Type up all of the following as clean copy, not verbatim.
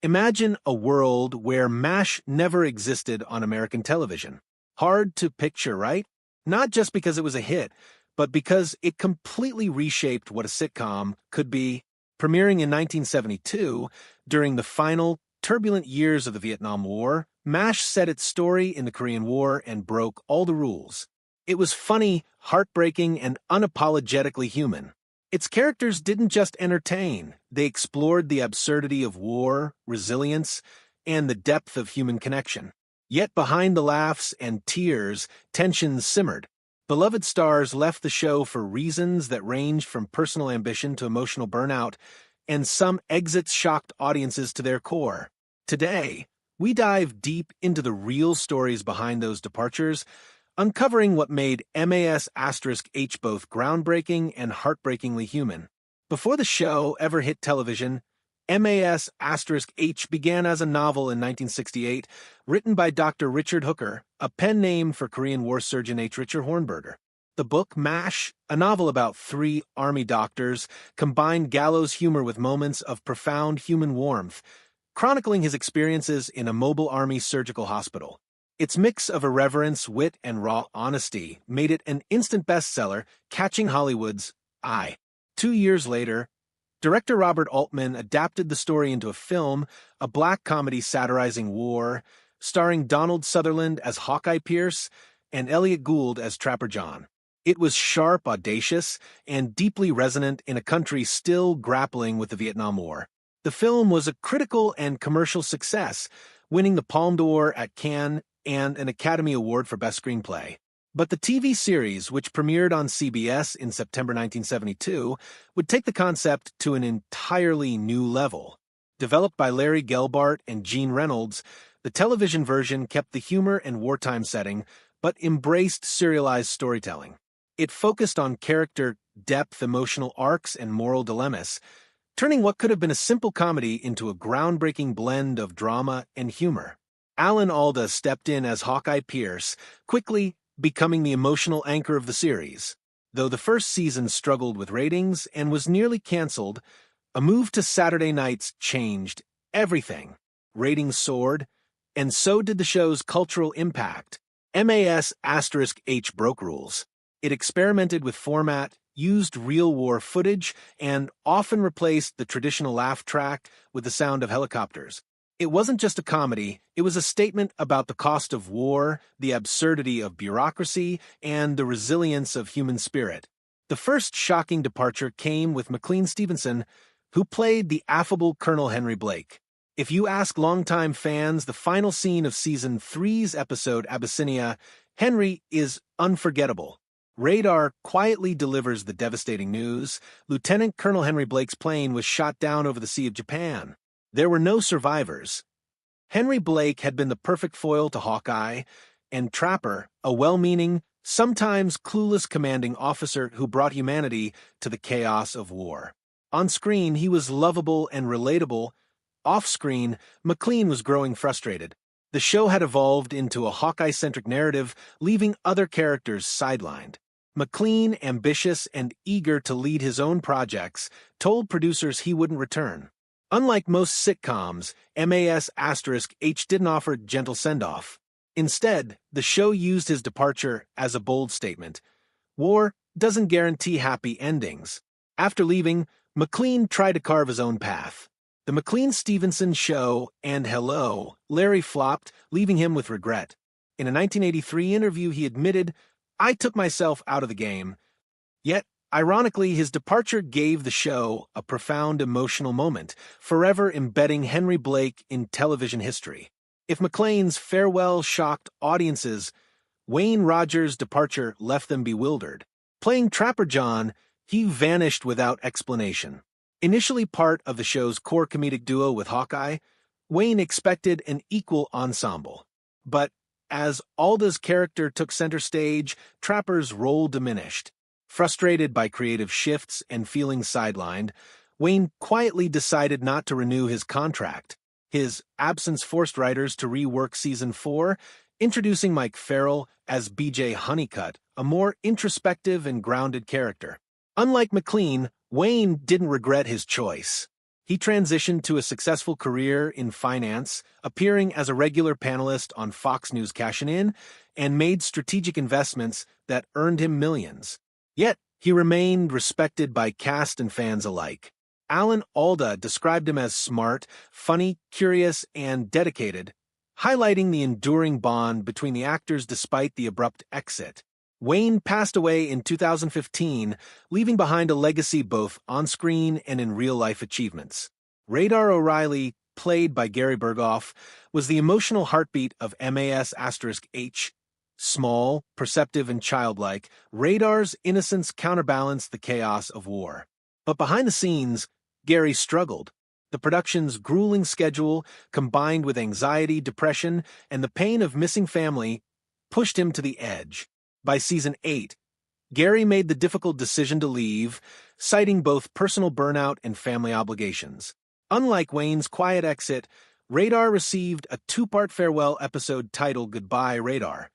Imagine a world where MASH never existed on American television. Hard to picture, right? Not just because it was a hit, but because it completely reshaped what a sitcom could be. Premiering in 1972, during the final, turbulent years of the Vietnam War, MASH set its story in the Korean War and broke all the rules. It was funny, heartbreaking, and unapologetically human. Its characters didn't just entertain, they explored the absurdity of war, resilience, and the depth of human connection. Yet behind the laughs and tears, tensions simmered. Beloved stars left the show for reasons that ranged from personal ambition to emotional burnout, and some exits shocked audiences to their core. Today, we dive deep into the real stories behind those departures, uncovering what made MAS*H both groundbreaking and heartbreakingly human. Before the show ever hit television, MAS*H began as a novel in 1968, written by Dr. Richard Hooker, a pen name for Korean War surgeon H. Richard Hornberger. The book MASH, a novel about three army doctors, combined gallows humor with moments of profound human warmth, chronicling his experiences in a mobile army surgical hospital. Its mix of irreverence, wit, and raw honesty made it an instant bestseller, catching Hollywood's eye. 2 years later, director Robert Altman adapted the story into a film, a black comedy satirizing war, starring Donald Sutherland as Hawkeye Pierce and Elliot Gould as Trapper John. It was sharp, audacious, and deeply resonant in a country still grappling with the Vietnam War. The film was a critical and commercial success, winning the Palme d'Or at Cannes and an Academy Award for Best Screenplay. But the TV series, which premiered on CBS in September 1972, would take the concept to an entirely new level. Developed by Larry Gelbart and Gene Reynolds, the television version kept the humor and wartime setting, but embraced serialized storytelling. It focused on character depth, emotional arcs, and moral dilemmas, turning what could have been a simple comedy into a groundbreaking blend of drama and humor. Alan Alda stepped in as Hawkeye Pierce, quickly becoming the emotional anchor of the series. Though the first season struggled with ratings and was nearly canceled, a move to Saturday nights changed everything. Ratings soared, and so did the show's cultural impact. MAS*H broke rules. It experimented with format, used real war footage, and often replaced the traditional laugh track with the sound of helicopters. It wasn't just a comedy, it was a statement about the cost of war, the absurdity of bureaucracy, and the resilience of human spirit. The first shocking departure came with McLean Stevenson, who played the affable Colonel Henry Blake. If you ask longtime fans, the final scene of Season 3's episode Abyssinia, Henry is unforgettable. Radar quietly delivers the devastating news. Lieutenant Colonel Henry Blake's plane was shot down over the Sea of Japan. There were no survivors. Henry Blake had been the perfect foil to Hawkeye, and Trapper, a well-meaning, sometimes clueless commanding officer who brought humanity to the chaos of war. On screen, he was lovable and relatable. Off-screen, McLean was growing frustrated. The show had evolved into a Hawkeye-centric narrative, leaving other characters sidelined. McLean, ambitious and eager to lead his own projects, told producers he wouldn't return. Unlike most sitcoms, MAS*H didn't offer gentle send-off. Instead, the show used his departure as a bold statement. War doesn't guarantee happy endings. After leaving, McLean tried to carve his own path. The McLean-Stevenson Show and Hello, Larry flopped, leaving him with regret. In a 1983 interview, he admitted, "I took myself out of the game." Yet, ironically, his departure gave the show a profound emotional moment, forever embedding Henry Blake in television history. If McLean's farewell shocked audiences, Wayne Rogers' departure left them bewildered. Playing Trapper John, he vanished without explanation. Initially part of the show's core comedic duo with Hawkeye, Wayne expected an equal ensemble. But as Alda's character took center stage, Trapper's role diminished. Frustrated by creative shifts and feeling sidelined, Wayne quietly decided not to renew his contract. His absence forced writers to rework Season 4, introducing Mike Farrell as B.J. Honeycutt, a more introspective and grounded character. Unlike McLean, Wayne didn't regret his choice. He transitioned to a successful career in finance, appearing as a regular panelist on Fox News Cashin' In, and made strategic investments that earned him millions. Yet, he remained respected by cast and fans alike. Alan Alda described him as smart, funny, curious, and dedicated, highlighting the enduring bond between the actors despite the abrupt exit. Wayne passed away in 2015, leaving behind a legacy both on-screen and in real-life achievements. Radar O'Reilly, played by Gary Berghoff, was the emotional heartbeat of MAS*H. Small, perceptive, and childlike, Radar's innocence counterbalanced the chaos of war. But behind the scenes, Gary struggled. The production's grueling schedule, combined with anxiety, depression, and the pain of missing family, pushed him to the edge. By season 8, Gary made the difficult decision to leave, citing both personal burnout and family obligations. Unlike Wayne's quiet exit, Radar received a 2-part farewell episode titled Goodbye, Radar.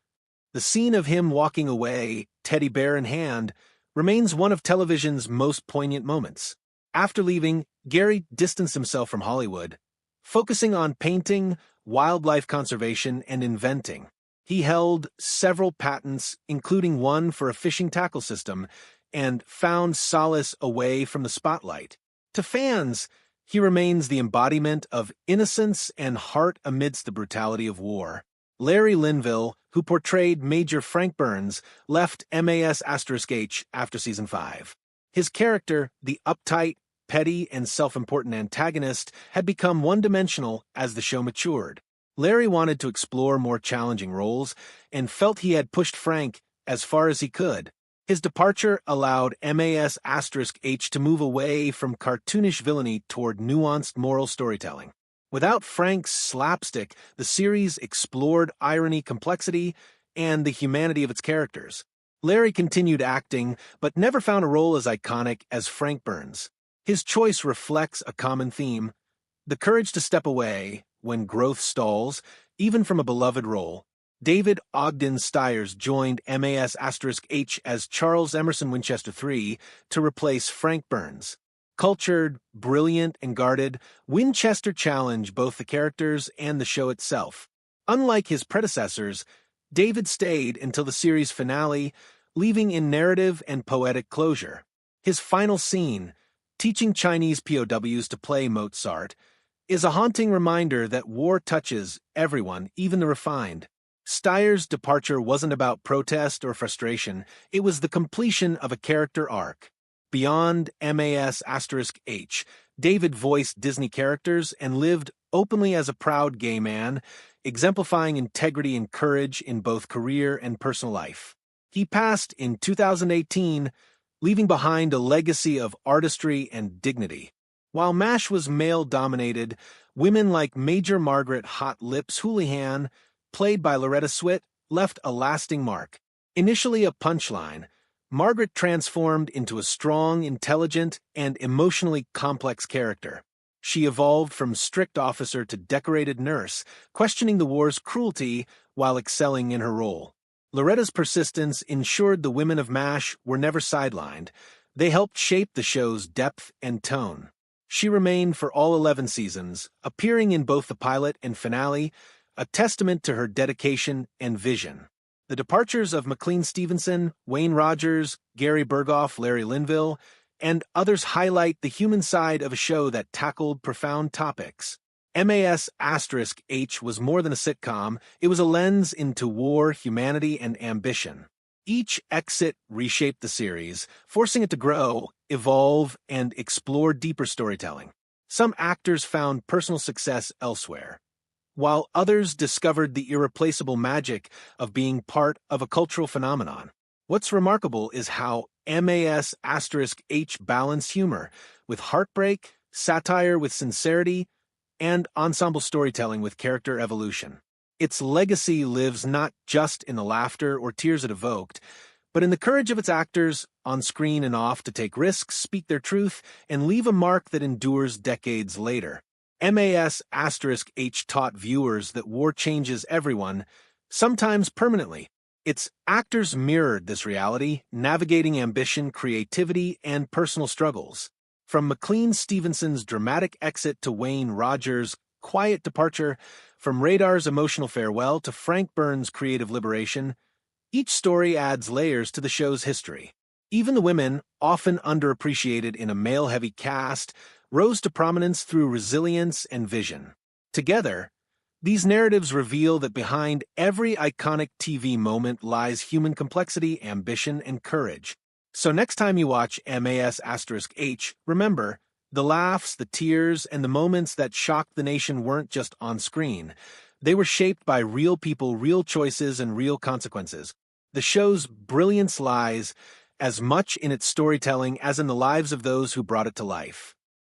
The scene of him walking away, teddy bear in hand, remains one of television's most poignant moments. After leaving, Gary distanced himself from Hollywood, focusing on painting, wildlife conservation, and inventing. He held several patents, including one for a fishing tackle system, and found solace away from the spotlight. To fans, he remains the embodiment of innocence and heart amidst the brutality of war. Larry Linville, who portrayed Major Frank Burns, left MAS*H after season 5. His character, the uptight, petty, and self-important antagonist, had become one-dimensional as the show matured. Larry wanted to explore more challenging roles and felt he had pushed Frank as far as he could. His departure allowed MAS*H to move away from cartoonish villainy toward nuanced moral storytelling. Without Frank's slapstick, the series explored irony, complexity, and the humanity of its characters. Larry continued acting, but never found a role as iconic as Frank Burns. His choice reflects a common theme: the courage to step away when growth stalls, even from a beloved role. David Ogden Stiers joined MAS*H as Charles Emerson Winchester III to replace Frank Burns. Cultured, brilliant, and guarded, Winchester challenged both the characters and the show itself. Unlike his predecessors, David stayed until the series finale, leaving in narrative and poetic closure. His final scene, teaching Chinese POWs to play Mozart, is a haunting reminder that war touches everyone, even the refined. Stiers' departure wasn't about protest or frustration, it was the completion of a character arc. Beyond MAS*H, David voiced Disney characters and lived openly as a proud gay man, exemplifying integrity and courage in both career and personal life. He passed in 2018, leaving behind a legacy of artistry and dignity. While MASH was male-dominated, women like Major Margaret Hot Lips Houlihan, played by Loretta Swit, left a lasting mark. Initially a punchline, Margaret transformed into a strong, intelligent, and emotionally complex character. She evolved from strict officer to decorated nurse, questioning the war's cruelty while excelling in her role. Loretta's persistence ensured the women of MASH were never sidelined. They helped shape the show's depth and tone. She remained for all 11 seasons, appearing in both the pilot and finale, a testament to her dedication and vision. The departures of McLean Stevenson, Wayne Rogers, Gary Berghoff, Larry Linville, and others highlight the human side of a show that tackled profound topics. MAS*H was more than a sitcom, it was a lens into war, humanity, and ambition. Each exit reshaped the series, forcing it to grow, evolve, and explore deeper storytelling. Some actors found personal success elsewhere, while others discovered the irreplaceable magic of being part of a cultural phenomenon. What's remarkable is how MAS*H balanced humor with heartbreak, satire with sincerity, and ensemble storytelling with character evolution. Its legacy lives not just in the laughter or tears it evoked, but in the courage of its actors, on screen and off, to take risks, speak their truth, and leave a mark that endures decades later. MAS*H taught viewers that war changes everyone, sometimes permanently. Its actors mirrored this reality, navigating ambition, creativity, and personal struggles. From McLean Stevenson's dramatic exit to Wayne Rogers' quiet departure, from Radar's emotional farewell to Frank Burns' creative liberation, each story adds layers to the show's history. Even the women, often underappreciated in a male-heavy cast, rose to prominence through resilience and vision. Together, these narratives reveal that behind every iconic TV moment lies human complexity, ambition, and courage. So next time you watch MAS*H, remember, the laughs, the tears, and the moments that shocked the nation weren't just on screen. They were shaped by real people, real choices, and real consequences. The show's brilliance lies as much in its storytelling as in the lives of those who brought it to life.